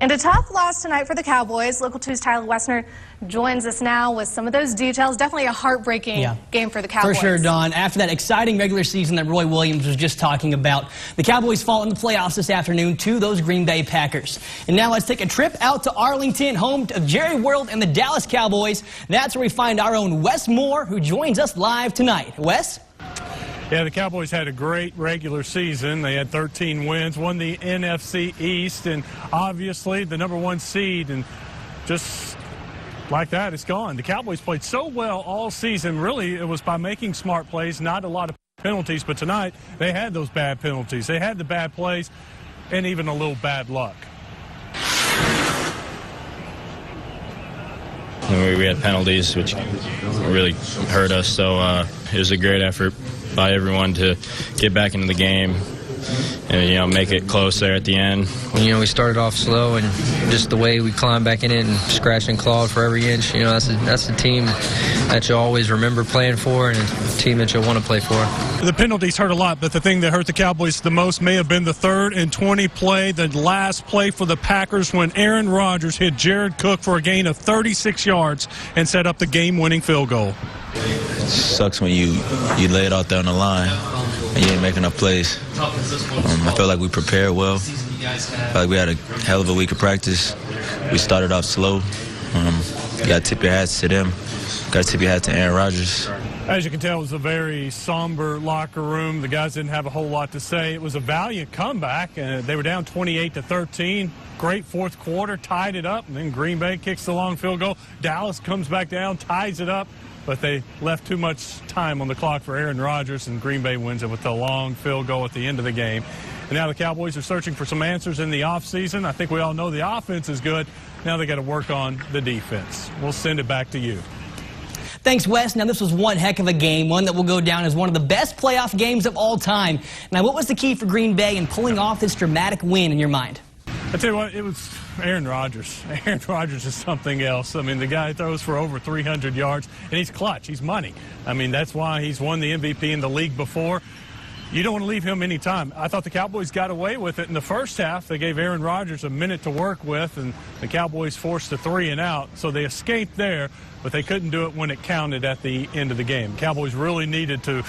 And a tough loss tonight for the Cowboys. Local 2's Tyler Wessner joins us now with some of those details. Definitely a heartbreaking game for the Cowboys. For sure, Dawn. After that exciting regular season that Roy Williams was just talking about, the Cowboys fall in the playoffs this afternoon to those Green Bay Packers. And now let's take a trip out to Arlington, home of Jerry World and the Dallas Cowboys. That's where we find our own Wess Moore, who joins us live tonight. Wes? Yeah, the Cowboys had a great regular season. They had 13 wins, won the NFC East, and obviously the #1 seed. And just like that, it's gone. The Cowboys played so well all season. Really, it was by making smart plays, not a lot of penalties. But tonight, they had those bad penalties. They had the bad plays and even a little bad luck. We had penalties, which really hurt us. So it was a great effort by everyone to get back into the game and, make it close there at the end. We started off slow, and just the way we climbed back in it and scratched and clawed for every inch, that's a team that you'll always remember playing for and a team that you'll want to play for. The penalties hurt a lot, but the thing that hurt the Cowboys the most may have been the 3rd and 20 play, the last play for the Packers when Aaron Rodgers hit Jared Cook for a gain of 36 yards and set up the game-winning field goal. It sucks when you lay it out there on the line and you ain't making enough plays. I felt like we prepared well. I felt like we had a hell of a week of practice. We started off slow. You got to tip your hats to them. Got to tip your hat to Aaron Rodgers. As you can tell, it was a very somber locker room. The guys didn't have a whole lot to say. It was a valiant comeback. They were down 28-13. Great fourth quarter, tied it up, and then Green Bay kicks the long field goal. Dallas comes back down, ties it up, but they left too much time on the clock for Aaron Rodgers, and Green Bay wins it with a long field goal at the end of the game. And now the Cowboys are searching for some answers in the offseason. I think we all know the offense is good. Now they got to work on the defense. We'll send it back to you. Thanks, Wes. Now, this was one heck of a game, one that will go down as one of the best playoff games of all time. Now, what was the key for Green Bay in pulling off this dramatic win in your mind? I tell you what, it was Aaron Rodgers. Aaron Rodgers is something else. I mean, the guy throws for over 300 yards, and he's clutch. He's money. I mean, that's why he's won the MVP in the league before. You don't want to leave him any time. I thought the Cowboys got away with it in the first half. They gave Aaron Rodgers a minute to work with, and the Cowboys forced a 3 and out. So they escaped there, but they couldn't do it when it counted at the end of the game. Cowboys really needed to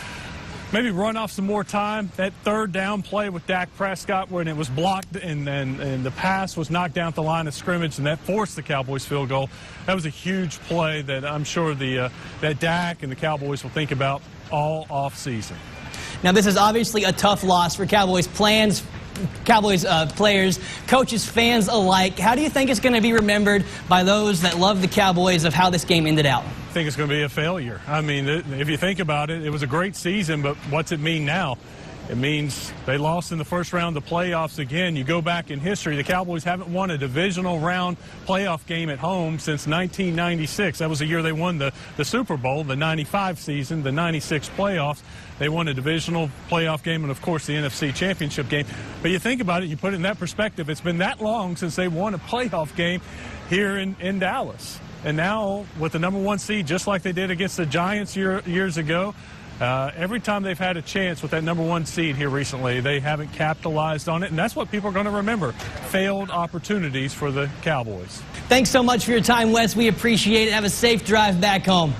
maybe run off some more time. That 3rd down play with Dak Prescott when it was blocked and the pass was knocked down at the line of scrimmage, and that forced the Cowboys field goal. That was a huge play that I'm sure that Dak and the Cowboys will think about all offseason. Now, this is obviously a tough loss for Cowboys players, coaches, fans alike. How do you think it's going to be remembered by those that love the Cowboys of how this game ended out? I think it's going to be a failure. I mean, if you think about it, it was a great season, but what's it mean now? It means they lost in the first round of the playoffs again. You go back in history, the Cowboys haven't won a divisional round playoff game at home since 1996. That was the year they won the Super Bowl, the 95 season, the 96 playoffs. They won a divisional playoff game and, of course, the NFC Championship game. But you think about it, you put it in that perspective, it's been that long since they won a playoff game here in Dallas. And now with the #1 seed, just like they did against the Giants years ago, every time they've had a chance with that #1 seed here recently, they haven't capitalized on it, and that's what people are going to remember, failed opportunities for the Cowboys. Thanks so much for your time, Wes. We appreciate it. Have a safe drive back home.